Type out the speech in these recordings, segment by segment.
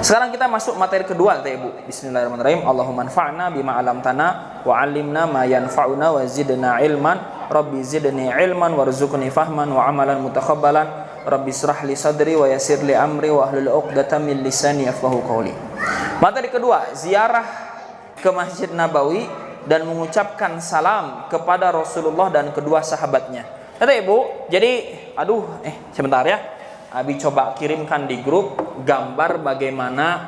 Sekarang kita masuk materi kedua teh Ibu. Bismillahirrahmanirrahim. Allahumma anfa'na bima 'allamtana wa 'allimna ma yanfa'una wa zidna ilman. Rabbi zidni ilman warzuqni fahman wa 'amalan mutakabbalan. Rabbi israh li sadri wa yassir li amri wa hlul 'uqdatam min lisani yafqahu qawli. Materi kedua, ziarah ke Masjid Nabawi dan mengucapkan salam kepada Rasulullah dan kedua sahabatnya. Kata Ibu, jadi sebentar ya. Abi coba kirimkan di grup gambar bagaimana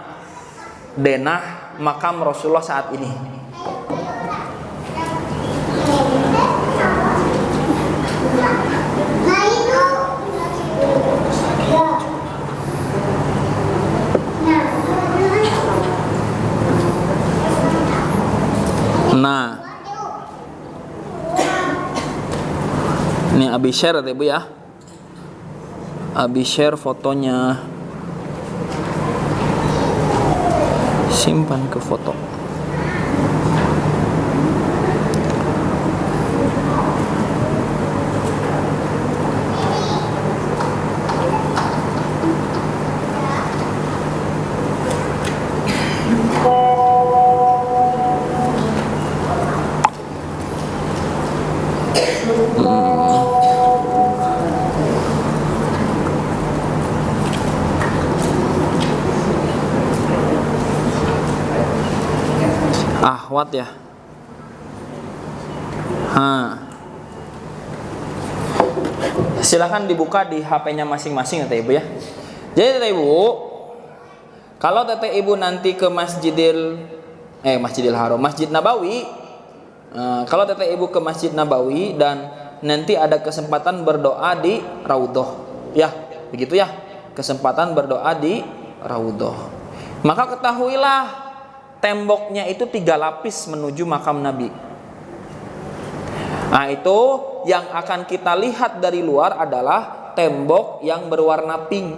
denah makam Rasulullah saat ini. Nah, ini Abi share ya Ibu ya. Abi share fotonya, simpan ke foto. Ahwat ya. Silakan dibuka di HP-nya masing-masing ya Teh Ibu ya. Jadi Teh Ibu, kalau Teh Ibu nanti ke Masjid Nabawi, kalau Teh Ibu ke Masjid Nabawi dan nanti ada kesempatan berdoa di Raudhah, ya, begitu ya. Kesempatan berdoa di Raudhah. Maka ketahuilah temboknya itu 3 lapis menuju makam Nabi. Nah itu yang akan kita lihat dari luar adalah tembok yang berwarna pink.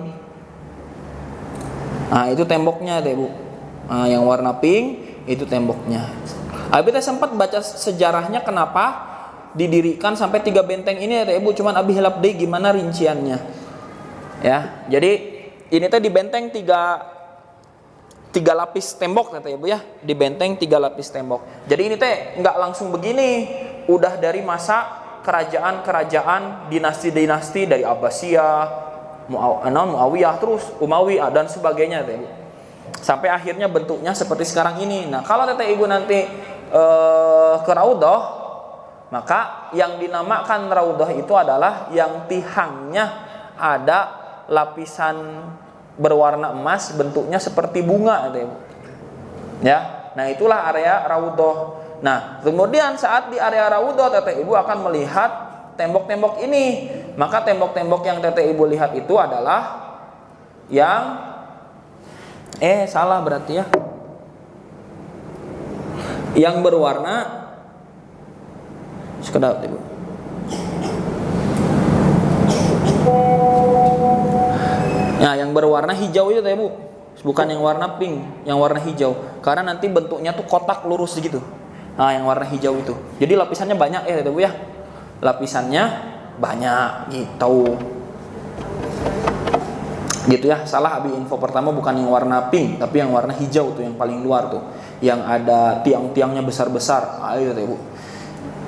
Nah itu temboknya deh Bu. Nah, yang warna pink itu temboknya. Abi teh sempat baca sejarahnya kenapa didirikan sampai 3 benteng ini ya Bu. Cuman Abi hilap deh gimana rinciannya. Ya, jadi ini teh di benteng 3 lapis tembok kata Ibu ya, di benteng 3 lapis tembok. Jadi ini teh nggak langsung begini, udah dari masa kerajaan-kerajaan dinasti-dinasti dari Abbasiyah, Muawiyah, terus Umayyah dan sebagainya teh Ibu. Sampai akhirnya bentuknya seperti sekarang ini. Nah, kalau Teh Ibu nanti ke Raudhah, maka yang dinamakan Raudhah itu adalah yang tihangnya ada lapisan berwarna emas, bentuknya seperti bunga ya. Nah itulah area Raudhah. Nah kemudian saat di area Raudhah Teteh Ibu akan melihat tembok-tembok ini. Maka tembok-tembok yang Teteh Ibu lihat itu adalah yang salah berarti ya, yang berwarna sekedar Ibu. Nah, yang berwarna hijau itu Ibu, bukan yang warna pink, yang warna hijau. Karena nanti bentuknya tuh kotak lurus gitu. Nah, yang warna hijau itu. Jadi lapisannya banyak ya Ibu ya. Lapisannya banyak gitu. Gitu ya. Salah Abi info pertama bukan yang warna pink, tapi yang warna hijau tuh yang paling luar tuh. Yang ada tiang-tiangnya besar-besar. Nah, itu Ibu.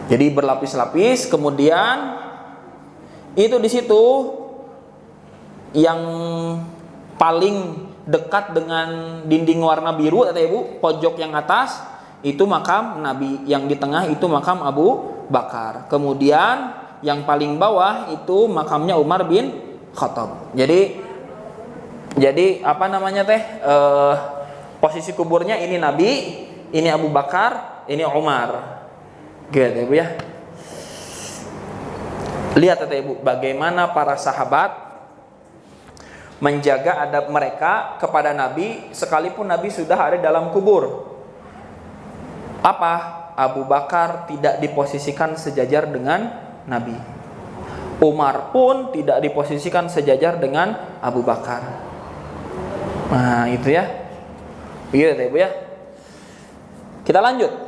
Jadi berlapis-lapis, kemudian itu di situ yang paling dekat dengan dinding warna biru kata Ibu, pojok yang atas itu makam Nabi, yang di tengah itu makam Abu Bakar. Kemudian yang paling bawah itu makamnya Umar bin Khattab. Jadi apa namanya teh? Posisi kuburnya ini Nabi, ini Abu Bakar, ini Umar. Gitu Ibu ya. Lihat kata Ibu bagaimana para sahabat menjaga adab mereka kepada Nabi sekalipun Nabi sudah ada dalam kubur. Apa? Abu Bakar tidak diposisikan sejajar dengan Nabi. Umar pun tidak diposisikan sejajar dengan Abu Bakar. Nah itu ya. Iya Ibu ya. Kita lanjut.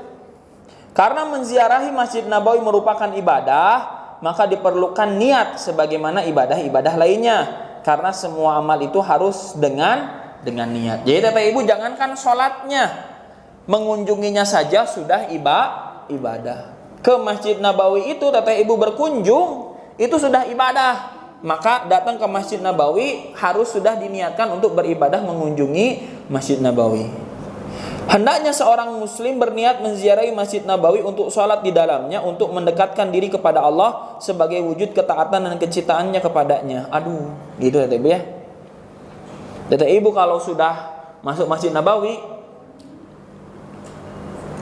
Karena menziarahi Masjid Nabawi merupakan ibadah, maka diperlukan niat sebagaimana ibadah-ibadah lainnya. Karena semua amal itu harus dengan dengan niat. Jadi Bapak Ibu jangankan sholatnya, mengunjunginya saja sudah ibadah. Ke Masjid Nabawi itu Bapak Ibu berkunjung, itu sudah ibadah. Maka datang ke Masjid Nabawi harus sudah diniatkan untuk beribadah mengunjungi Masjid Nabawi. Hendaknya seorang muslim berniat menziarahi Masjid Nabawi untuk sholat di dalamnya, untuk mendekatkan diri kepada Allah sebagai wujud ketaatan dan kecintaannya kepadanya. Aduh, gitu ya Ibu ya. Bapak Ibu kalau sudah masuk Masjid Nabawi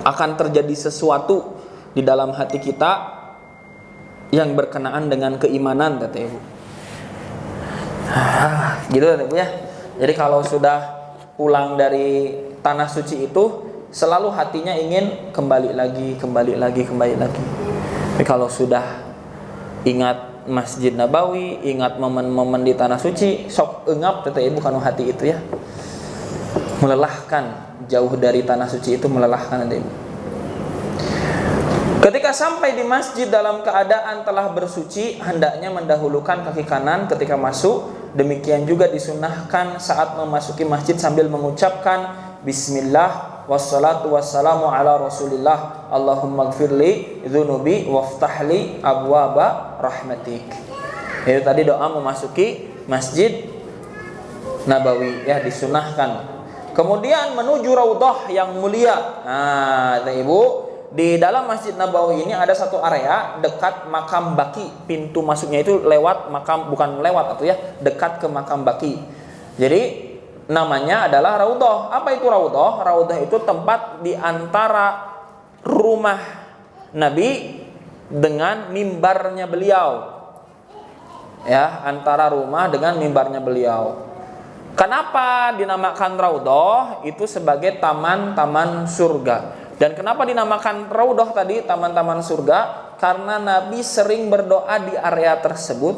akan terjadi sesuatu di dalam hati kita yang berkenaan dengan keimanan Bapak Ibu. Gitu Bapak Ibu ya. Jadi kalau sudah pulang dari tanah suci itu selalu hatinya ingin kembali lagi. Tapi kalau sudah ingat Masjid Nabawi, ingat momen-momen di tanah suci, sok engap Bapak Ibu kanu hati itu ya. Melelahkan, jauh dari tanah suci itu melelahkan Bapak Ibu. Ketika sampai di masjid dalam keadaan telah bersuci, hendaknya mendahulukan kaki kanan ketika masuk. Demikian juga disunahkan saat memasuki masjid sambil mengucapkan Bismillah wassalatu wassalamu ala Rasulillah Allahumma gfirli dzunubi waftahli abwaba rahmatik. Itu tadi doa memasuki Masjid Nabawi ya, disunahkan. Kemudian menuju raudhah yang mulia. Nah, Ibu, di dalam Masjid Nabawi ini ada satu area dekat makam Baqi. Pintu masuknya itu lewat makam, bukan lewat atau ya, dekat ke makam Baqi. Jadi namanya adalah raudhah. Apa itu raudhah? Raudhah itu tempat di antara rumah Nabi dengan mimbarnya beliau. Ya, antara rumah dengan mimbarnya beliau. Kenapa dinamakan raudhah? Itu sebagai taman-taman surga. Dan kenapa dinamakan raudhah tadi, taman-taman surga? Karena Nabi sering berdoa di area tersebut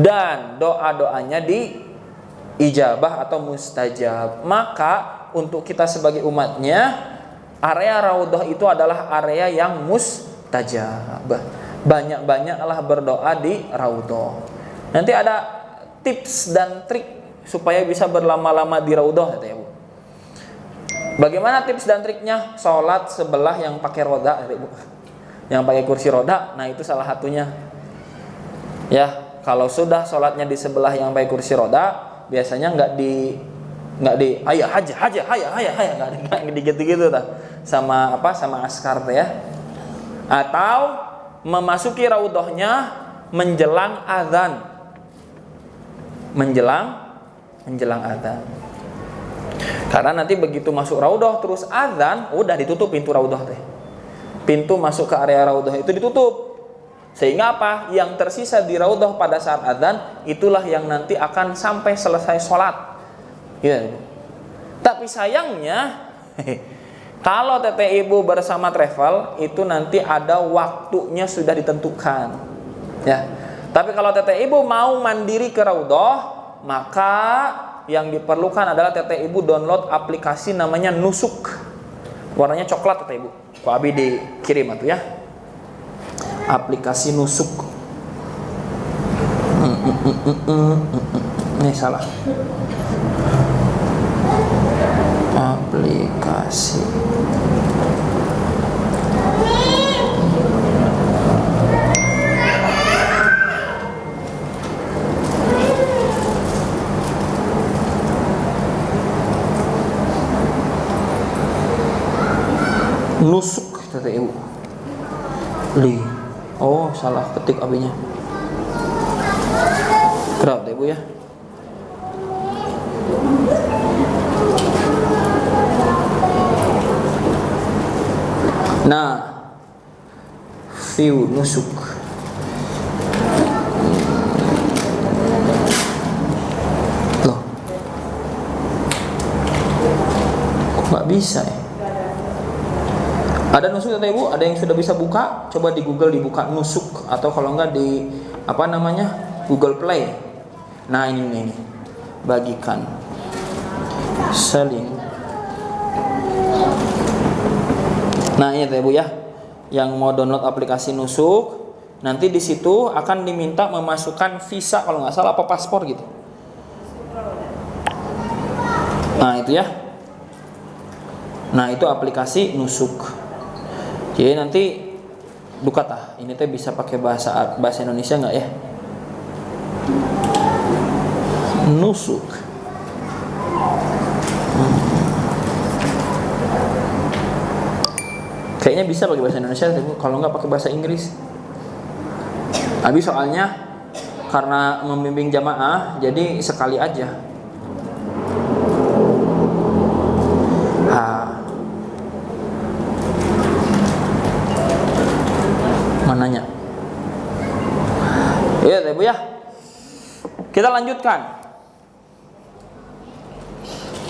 dan doa-doanya diijabah atau mustajab. Maka untuk kita sebagai umatnya, area raudhah itu adalah area yang mustajab. Banyak-banyaklah berdoa di raudhah. Nanti ada tips dan trik supaya bisa berlama-lama di raudhah ya Bu. Bagaimana tips dan triknya? Sholat sebelah yang pakai roda, Ibu. Yang pakai kursi roda, nah itu salah satunya. Ya, kalau sudah sholatnya di sebelah yang pakai kursi roda, biasanya nggak di ayo haja, nggak gitu-gitu dah. Sama askar ya. Atau memasuki raudhahnya menjelang azan. Menjelang azan. Karena nanti begitu masuk raudhah terus azan, udah ditutup pintu raudhah teh. Pintu masuk ke area raudhah itu ditutup. Sehingga apa? Yang tersisa di raudhah pada saat azan itulah yang nanti akan sampai selesai sholat. Ya. Tapi sayangnya kalau Teteh Ibu bersama travel itu nanti ada waktunya sudah ditentukan. Ya. Tapi kalau Teteh Ibu mau mandiri ke raudhah, maka yang diperlukan adalah Teteh Ibu download aplikasi namanya Nusuk. Warnanya coklat Teteh Ibu. Kok Abi dikirim atuh ya. Aplikasi Nusuk. Ini salah. Aplikasi. Nusuk Teteh Ibu. Oh, salah ketik abinya. Kerap Teteh Ibu ya. Nah, view Nusuk. Loh. Kok nggak bisa ya? Ada Nusuk Teteh Ibu, ada yang sudah bisa buka? Coba di Google dibuka Nusuk, atau kalau enggak di Google Play. Nah ini bagikan, selling. Nah ini Teteh Ibu ya, yang mau download aplikasi Nusuk, nanti di situ akan diminta memasukkan visa kalau nggak salah apa paspor gitu. Nah itu ya. Nah itu aplikasi nusuk. Jadi nanti Dukata, ini teh bisa pakai bahasa Indonesia nggak ya? Nusuk. Kayaknya bisa pakai bahasa Indonesia, kalau nggak pakai bahasa Inggris. Habis soalnya karena membimbing jamaah, jadi sekali aja. Mananya? Ya, Ibu ya. Kita lanjutkan.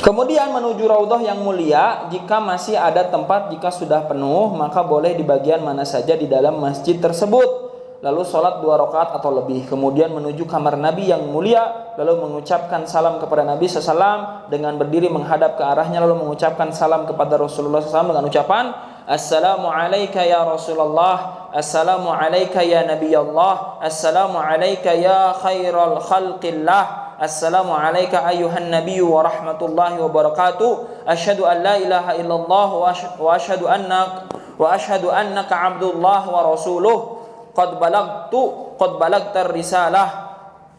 Kemudian menuju Raudhah yang mulia, jika masih ada tempat, jika sudah penuh, maka boleh di bagian mana saja di dalam masjid tersebut. Lalu sholat 2 rakaat atau lebih. Kemudian menuju kamar Nabi yang mulia, lalu mengucapkan salam kepada Nabi SAW dengan berdiri menghadap ke arahnya, lalu mengucapkan salam kepada Rasulullah SAW dengan ucapan Assalamu alayka ya Rasulullah, Assalamu alayka ya Nabi Allah, Assalamu alayka ya khairal khalqillah, Assalamu alayka ayuhan nabiyyu wa rahmatullahi wa barakatuh, Asyhadu an la ilaha illallah wa asyhadu annaka abdullah wa rasuluh, qad balagtar risalah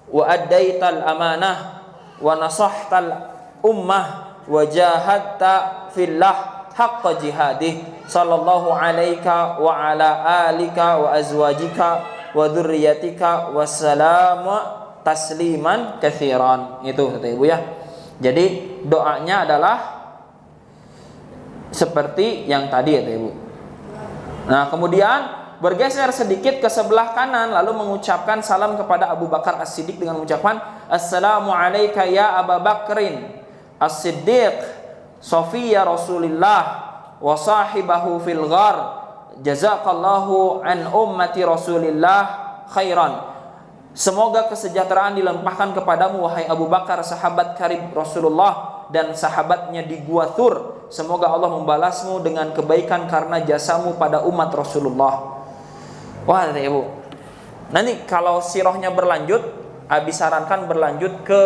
wa addaital amanah wa nasahtal ummah wa jahadta fillah haqqa jihadih, sallallahu alaika wa ala alika wa azwajika wa dzurriyyatika wassalamu tasliman katsiran. Itu kata Ibu ya. Jadi doanya adalah seperti yang tadi kata Ibu. Nah, kemudian bergeser sedikit ke sebelah kanan lalu mengucapkan salam kepada Abu Bakar As-Siddiq dengan mengucapkan Assalamu alayka ya Abu Bakrin As-Siddiq Sofiyya Rasulillah wa sahibahu fil ghar, jazakallahu an ummati Rasulillah khairan. Semoga kesejahteraan dilimpahkan kepadamu wahai Abu Bakar, sahabat karib Rasulullah dan sahabatnya di Gua Thur. Semoga Allah membalasmu dengan kebaikan karena jasamu pada umat Rasulullah. Wah, Ibu. Nanti kalau sirahnya berlanjut, Abi sarankan berlanjut ke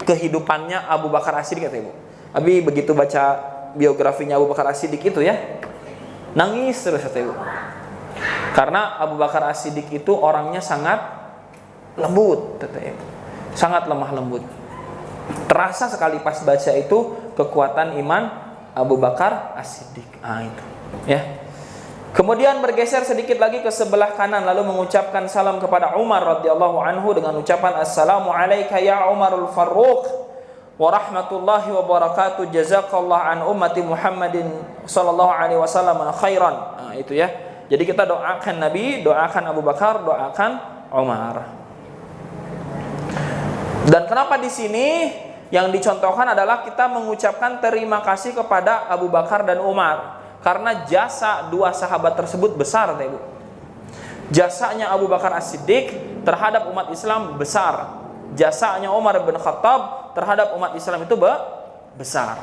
kehidupannya Abu Bakar As-Siddiq kata Ibu. Abi begitu baca biografinya Abu Bakar As-Siddiq itu ya, nangis terus kata Ibu. Karena Abu Bakar As-Siddiq itu orangnya sangat lembut kata Ibu. Sangat lemah lembut. Terasa sekali pas baca itu kekuatan iman Abu Bakar As-Siddiq. Ah itu ya. Kemudian bergeser sedikit lagi ke sebelah kanan lalu mengucapkan salam kepada Umar radhiyallahu anhu dengan ucapan Assalamu alayka ya Umarul Faruq wa rahmatullahi wa barakatuh, jazakallah an ummati Muhammadin sallallahu alaihi wasallam khairan. Nah, itu ya. Jadi kita doakan Nabi, doakan Abu Bakar, doakan Umar. Dan kenapa di sini yang dicontohkan adalah kita mengucapkan terima kasih kepada Abu Bakar dan Umar. Karena jasa dua sahabat tersebut besar, Ibu. Jasanya Abu Bakar As-Siddiq terhadap umat Islam besar. Jasanya Umar bin Khattab terhadap umat Islam itu besar.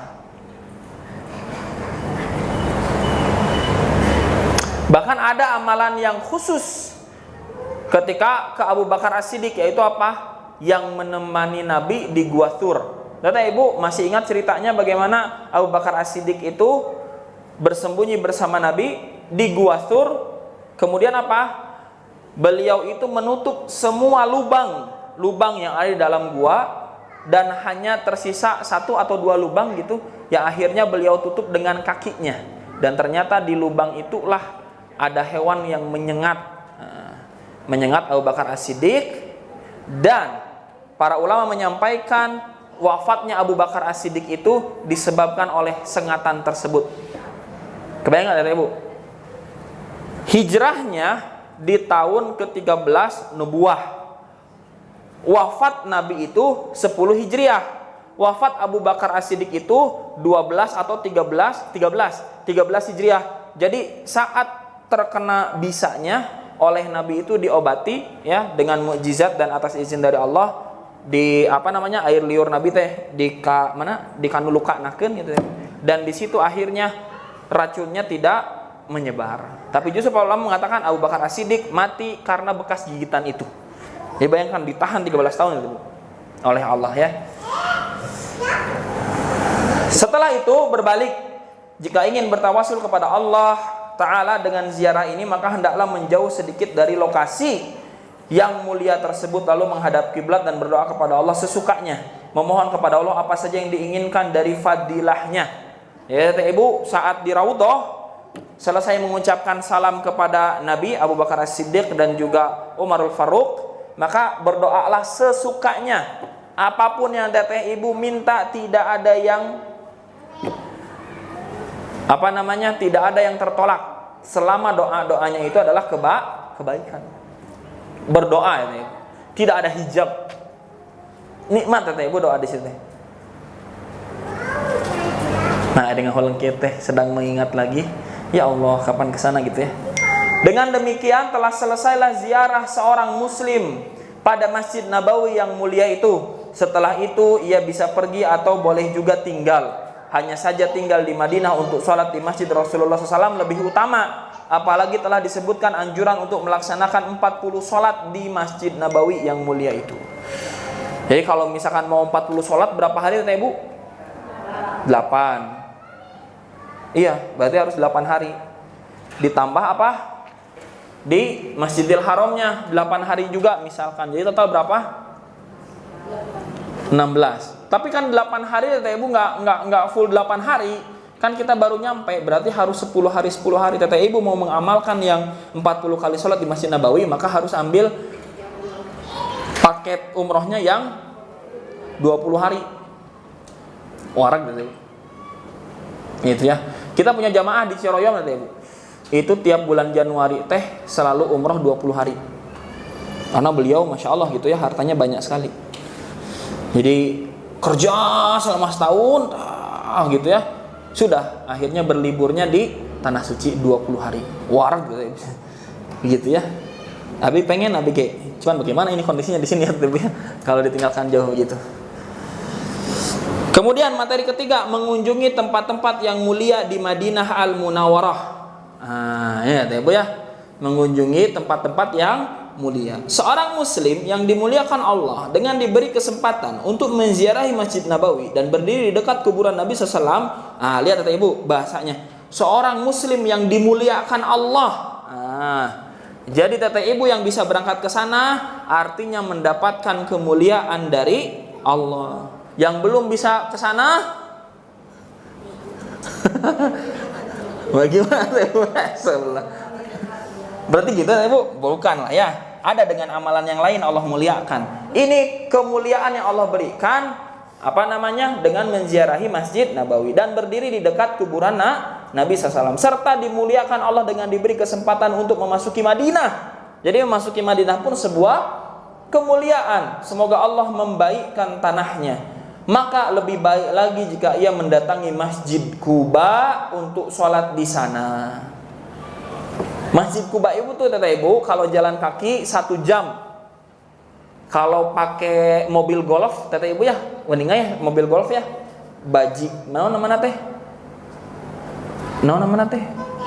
Bahkan ada amalan yang khusus ketika ke Abu Bakar As-Siddiq, yaitu apa? Yang menemani Nabi di Gua Thur. Data Ibu masih ingat ceritanya bagaimana Abu Bakar As-Siddiq itu bersembunyi bersama Nabi di Gua Thur. Kemudian apa? Beliau itu menutup semua lubang yang ada di dalam gua, dan hanya tersisa 1 atau 2 lubang gitu yang akhirnya beliau tutup dengan kakinya. Dan ternyata di lubang itulah ada hewan yang menyengat Abu Bakar As-Siddiq. Dan para ulama menyampaikan wafatnya Abu Bakar As-Siddiq itu disebabkan oleh sengatan tersebut. Kebayang nggak Ibu? Hijrahnya di tahun ke-13 Nubuwah. Wafat Nabi itu 10 Hijriah. Wafat Abu Bakar As-Siddiq itu 12 atau 13 Hijriah. Jadi saat terkena bisanya oleh Nabi itu diobati ya dengan mukjizat dan atas izin dari Allah, di air liur Nabi teh dikanuluka nakeun gitu ya. Dan di situ akhirnya racunnya tidak menyebar. Tapi justru para ulama mengatakan Abu Bakar As-Siddiq mati karena bekas gigitan itu. Ya bayangkan ditahan 13 tahun itu oleh Allah ya. Setelah itu berbalik, jika ingin bertawasul kepada Allah Ta'ala dengan ziarah ini, maka hendaklah menjauh sedikit dari lokasi yang mulia tersebut, lalu menghadap kiblat dan berdoa kepada Allah sesukanya, memohon kepada Allah apa saja yang diinginkan dari fadilahnya. Ya Ibu, saat di Raudhah selesai mengucapkan salam kepada Nabi Abu Bakar As-Siddiq dan juga Umarul Faruq, maka berdoalah sesukanya. Apapun yang Teteh Ibu minta, tidak ada yang tidak ada yang tertolak selama doa-doanya itu adalah kebaikan. Berdoa ya Teteh. Tidak ada hijab. Nikmat Teteh Ibu doa di situ. Nah, dengan holeng kita sedang mengingat lagi, ya Allah, kapan kesana gitu ya. Dengan demikian telah selesailah ziarah seorang muslim pada Masjid Nabawi yang mulia itu. Setelah itu ia bisa pergi atau boleh juga tinggal. Hanya saja tinggal di Madinah untuk sholat di Masjid Rasulullah SAW lebih utama. Apalagi telah disebutkan anjuran untuk melaksanakan 40 sholat di Masjid Nabawi yang mulia itu. Jadi kalau misalkan mau 40 sholat berapa hari Ibu? 8. Iya, berarti harus 8 hari. Ditambah apa? Di Masjidil Haramnya 8 hari juga misalkan. Jadi total berapa? 16. Tapi kan 8 hari Teteh Ibu nggak full 8 hari. Kan kita baru nyampe, berarti harus 10 hari. Teteh Ibu mau mengamalkan yang 40 kali sholat di Masjid Nabawi, maka harus ambil paket umrohnya yang 20 hari. Warak Teteh Ibu. Gitu ya. Kita punya jamaah di Ciroyom Teteh Ibu. Itu tiap bulan Januari teh selalu umroh 20 hari. Karena beliau Masya Allah gitu ya, hartanya banyak sekali. Jadi kerja selama setahun gitu ya. Sudah akhirnya berliburnya di Tanah Suci 20 hari. Warak gitu ya. Gitu ya. Abi pengen Abi kayak, cuman bagaimana ini kondisinya di sini ya Teteh Ibu ya, kalau ditinggalkan jauh gitu. Kemudian materi ketiga, mengunjungi tempat-tempat yang mulia di Madinah Al-Munawwarah. Ya Teteh Ibu ya, mengunjungi tempat-tempat yang mulia. Seorang muslim yang dimuliakan Allah dengan diberi kesempatan untuk menziarahi Masjid Nabawi dan berdiri di dekat kuburan Nabi SAW. Lihat Teteh Ibu bahasanya. Seorang muslim yang dimuliakan Allah. Jadi Teteh Ibu yang bisa berangkat ke sana artinya mendapatkan kemuliaan dari Allah. Yang belum bisa ke sana bagaimana Ibu? Berarti gitu Ibu? Bukan lah ya. Ada dengan amalan yang lain Allah muliakan. Ini kemuliaan yang Allah berikan dengan menziarahi Masjid Nabawi dan berdiri di dekat kuburan Nabi SAW, serta dimuliakan Allah dengan diberi kesempatan untuk memasuki Madinah. Jadi memasuki Madinah pun sebuah kemuliaan. Semoga Allah membaikkan tanahnya. Maka lebih baik lagi jika ia mendatangi Masjid Quba untuk sholat di sana. Masjid Quba itu tuh Teteh Ibu, kalau jalan kaki 1 jam. Kalau pakai mobil golf Teteh Ibu ya, mendingan ya mobil golf ya. Namanya teh?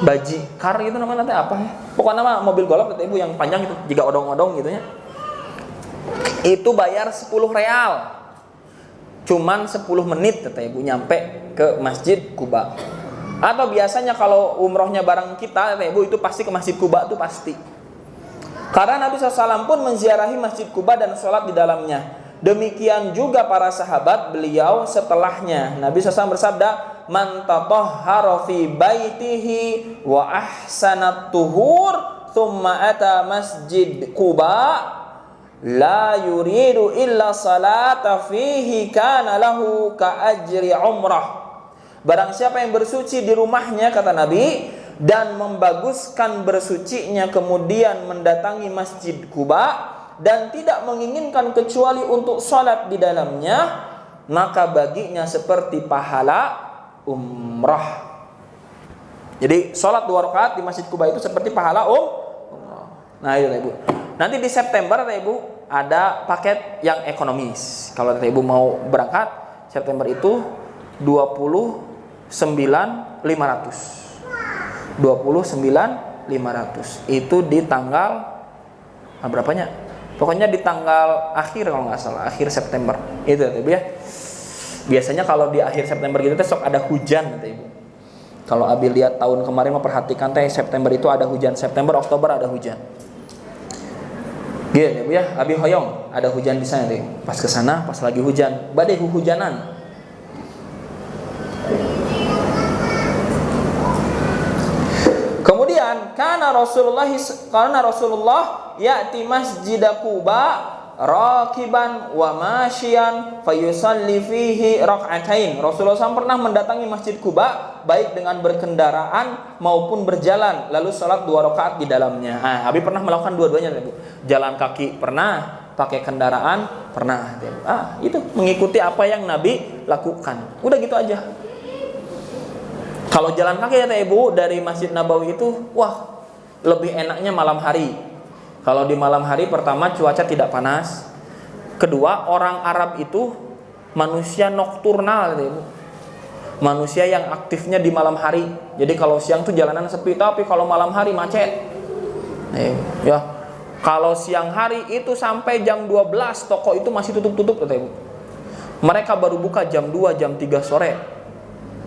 Baji kar itu namanya teh apa ya? Pokoknya nama mobil golf Teteh Ibu yang panjang itu, jika odong-odong gitu ya. Itu bayar 10 real. Cuman 10 menit Teteh Ibu nyampe ke Masjid Quba. Atau biasanya kalau umrohnya bareng kita Teteh Ibu itu pasti ke Masjid Quba itu pasti. Karena Nabi SAW pun menziarahi Masjid Quba dan sholat di dalamnya. Demikian juga para sahabat beliau setelahnya. Nabi SAW bersabda, "Man tatahhara fi baitihi wa ahsanat tuhur thumma ata Masjid Quba la yuridu illa salata fihi kana lahu ka ajri umrah." Barang siapa yang bersuci di rumahnya, kata Nabi, dan membaguskan bersucinya, kemudian mendatangi Masjid Quba dan tidak menginginkan kecuali untuk salat di dalamnya, maka baginya seperti pahala umrah. Jadi salat 2 rakaat di Masjid Quba itu seperti pahala umrah. Nah itu Ibu. Nanti di September Ibu ada paket yang ekonomis. Kalau Ibu mau berangkat September itu 29.500. Itu di tanggal berapanya? Pokoknya di tanggal akhir kalau nggak salah, akhir September. Itu Ibu ya. Biasanya kalau di akhir September gitu teh sok ada hujan kata Ibu. Kalau Abi lihat tahun kemarin memperhatikan teh September itu ada hujan, September Oktober ada hujan. Gitu Ibu ya, Abi hoyong ada hujan di sana deh. Pas ke sana pas lagi hujan, badai hujanan. Kemudian karena Rasulullah ya'ti Masjid Quba rakiban wa masyian fayusalli fihi rak'atain. Rasulullah SAW pernah mendatangi Masjid Quba baik dengan berkendaraan maupun berjalan, lalu salat 2 rakaat di dalamnya. Abi pernah melakukan dua-duanya, Bu. Jalan kaki pernah, pakai kendaraan pernah. Itu mengikuti apa yang Nabi lakukan. Udah gitu aja. Kalau jalan kaki ya Ibu dari Masjid Nabawi itu, wah, lebih enaknya malam hari. Kalau di malam hari pertama cuaca tidak panas. Kedua, orang Arab itu manusia nokturnal Ibu. Manusia yang aktifnya di malam hari. Jadi kalau siang tuh jalanan sepi, tapi kalau malam hari macet. Ya. Kalau siang hari itu sampai jam 12 toko itu masih tutup-tutup Ibu. Mereka baru buka jam 2, jam 3 sore.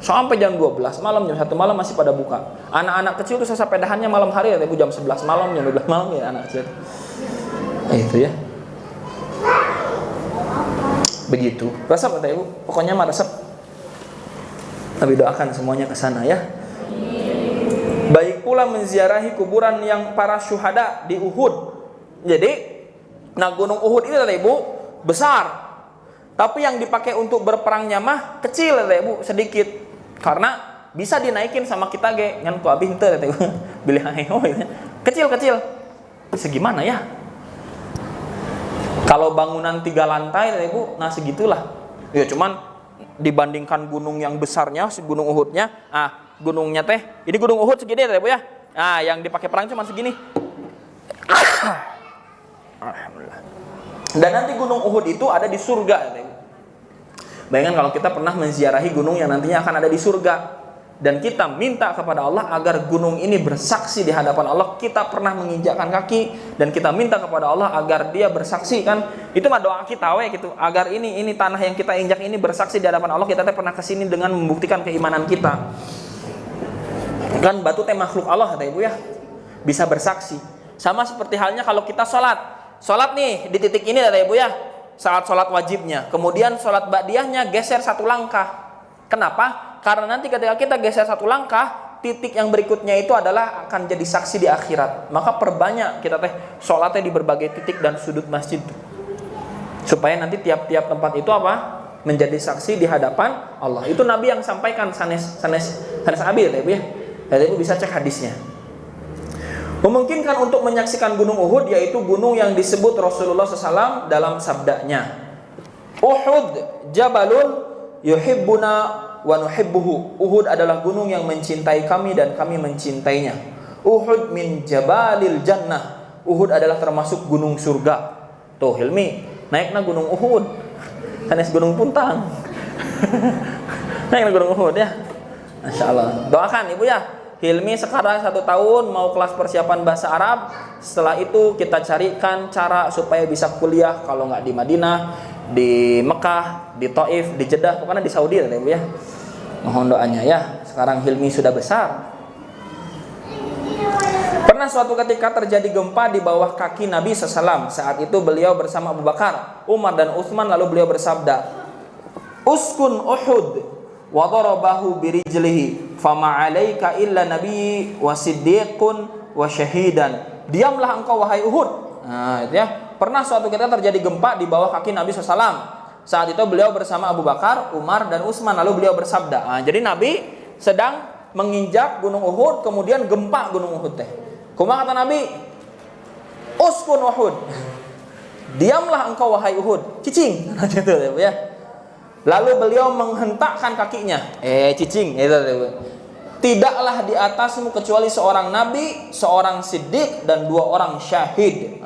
Sampai jam 12 malam, jam 1 malam masih pada buka. Anak-anak kecil tuh sesepedahannya malam hari ya Ibu, jam 11 malam, jam 12 malam ya anak kecil. Itu ya. Begitu. Resep ya Ibu, pokoknya mah resep. Tapi doakan semuanya ke sana ya. Baik pula menziarahi kuburan yang para syuhada di Uhud. Jadi, gunung Uhud itu ya Ibu besar. Tapi yang dipakai untuk berperangnya mah kecil ya Ibu, sedikit. Karena bisa dinaikin sama kita ge ngan ku abi henteu teh bilih hayo kecil-kecil. Segimana ya? Kalau bangunan 3 lantai teh Ibu, nah segitulah. Ya cuman dibandingkan gunung yang besarnya, si gunung Uhudnya, gunungnya teh, ini gunung Uhud segini teh Ibu ya. Yang dipakai perang cuma segini. Alhamdulillah. Dan nanti gunung Uhud itu ada di surga teh. Bayangkan kalau kita pernah menziarahi gunung yang nantinya akan ada di surga, dan kita minta kepada Allah agar gunung ini bersaksi di hadapan Allah kita pernah menginjakkan kaki, dan kita minta kepada Allah agar dia bersaksi, kan itu mah doa kita gitu, agar ini tanah yang kita injak ini bersaksi di hadapan Allah kita pernah kesini dengan membuktikan keimanan kita. Kan batu teh makhluk Allah kata Ibu ya, bisa bersaksi. Sama seperti halnya kalau kita sholat nih di titik ini kata Ibu ya, saat sholat wajibnya, kemudian sholat ba'diyahnya geser 1 langkah. Kenapa? Karena nanti ketika kita geser 1 langkah, titik yang berikutnya itu adalah akan jadi saksi di akhirat. Maka perbanyak kita sholatnya di berbagai titik dan sudut masjid, supaya nanti tiap-tiap tempat itu menjadi saksi di hadapan Allah. Itu Nabi yang sampaikan sanes abi ya Ibu ya. Jadi Ibu bisa cek hadisnya. Memungkinkan untuk menyaksikan gunung Uhud, yaitu gunung yang disebut Rasulullah SAW dalam sabdanya, Uhud jabalun yuhibbuna wa nuhibbuhu. Uhud adalah gunung yang mencintai kami dan kami mencintainya. Uhud min jabalil jannah. Uhud adalah termasuk gunung surga. Tuh Hilmi naiknya gunung Uhud, sanes gunung Puntang. Naiknya gunung Uhud ya. Masya Allah. Doakan Ibu ya, Hilmi sekarang 1 tahun mau kelas persiapan bahasa Arab. Setelah itu kita carikan cara supaya bisa kuliah, kalau nggak di Madinah, di Mekah, di Taif, di Jeddah, pokoknya di Saudi ya Ibu ya. Mohon doanya ya. Sekarang Hilmi sudah besar. Pernah suatu ketika terjadi gempa di bawah kaki Nabi SAW. Saat itu beliau bersama Abu Bakar, Umar dan Utsman, lalu beliau bersabda, Uskun Uhud wa darabahu birijlihi fama 'alaika illa nabi wa siddiqun wa syahidan. Diamlah engkau wahai Uhud. Nah, itu ya. Pernah suatu ketika terjadi gempa di bawah kaki Nabi SAW. Saat itu beliau bersama Abu Bakar, Umar dan Utsman, lalu beliau bersabda. Jadi Nabi sedang menginjak gunung Uhud, kemudian gempa gunung Uhud teh. Kumaha kata Nabi? Uskun Uhud. Diamlah engkau wahai Uhud. Cicing. Gitu ya. Lalu beliau menghentakkan kakinya. Cicing, itu. Tidaklah di atasmu kecuali seorang nabi, seorang siddiq dan 2 orang syahid.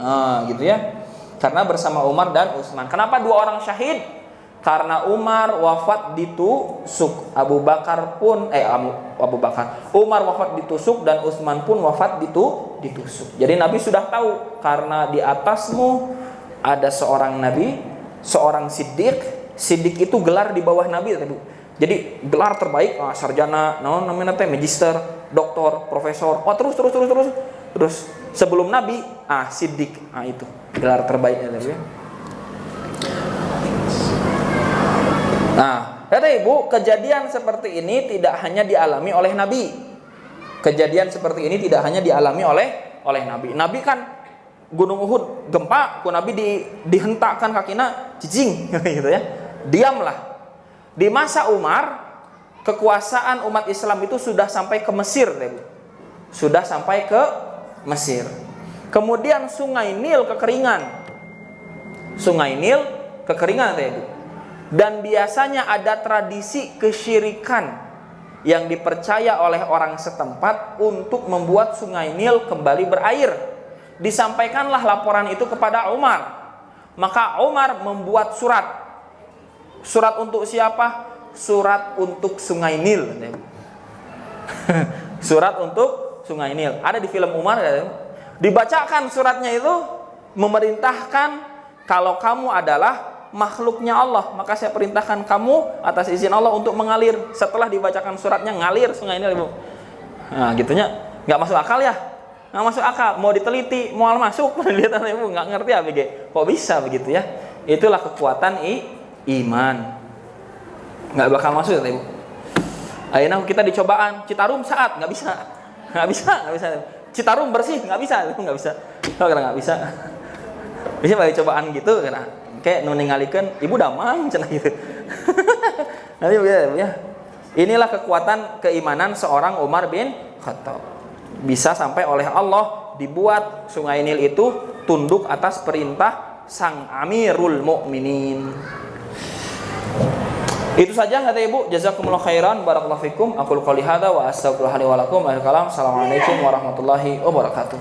Gitu ya. Karena bersama Umar dan Utsman. Kenapa 2 orang syahid? Karena Umar wafat ditusuk, Abu Bakar pun Umar wafat ditusuk dan Utsman pun wafat ditusuk. Jadi Nabi sudah tahu, karena di atasmu ada seorang nabi, seorang siddiq Siddiq itu gelar di bawah Nabi tadi. Jadi gelar terbaik, sarjana, namanya teh magister, doktor, profesor. Terus sebelum Nabi, Siddiq, itu gelar terbaiknya tadi ya. Nah, kata Ibu, kejadian seperti ini tidak hanya dialami oleh Nabi. Kejadian seperti ini tidak hanya dialami oleh Nabi. Nabi kan Gunung Uhud gempa, ku Nabi dihentakkan kakina cicing gitu ya. Diamlah. Di masa Umar, kekuasaan umat Islam itu sudah sampai ke Mesir, Bu. Sudah sampai ke Mesir. Kemudian Sungai Nil kekeringan. Sungai Nil kekeringan, Bu. Dan biasanya ada tradisi kesyirikan yang dipercaya oleh orang setempat untuk membuat Sungai Nil kembali berair. Disampaikanlah laporan itu kepada Umar. Maka Umar membuat surat. Surat untuk siapa? Surat untuk Sungai Nil. Surat untuk Sungai Nil. Ada di film Umar. Dibacakan suratnya itu, memerintahkan, kalau kamu adalah makhluknya Allah, maka saya perintahkan kamu atas izin Allah untuk mengalir. Setelah dibacakan suratnya, ngalir Sungai Nil, Ibu. Nah, gitunya nggak masuk akal ya? Nggak masuk akal. Mau diteliti, mau masuk penelitian, Ibu nggak ngerti ya, BG. Kok bisa begitu ya? Itulah kekuatan iman. Nggak bakal masuk ya, Ibu. Akhirnya kita dicobaan Citarum saat nggak bisa. Citarum bersih nggak bisa, nggak bisa. Kalau nggak bisa, bisa bagi cobaan gitu karena kayak nuningalikeun ibu damang cenah gitu. Nanti ya. Inilah kekuatan keimanan seorang Umar bin Khattab. Bisa sampai oleh Allah dibuat Sungai Nil itu tunduk atas perintah Sang Amirul Mukminin. Itu saja kata Ibu. Jazakumullah khairan, barakallahu fikum. Aqul qouli hadza wa astaghfirullaha li wa lakum. Assalamualaikum warahmatullahi wabarakatuh.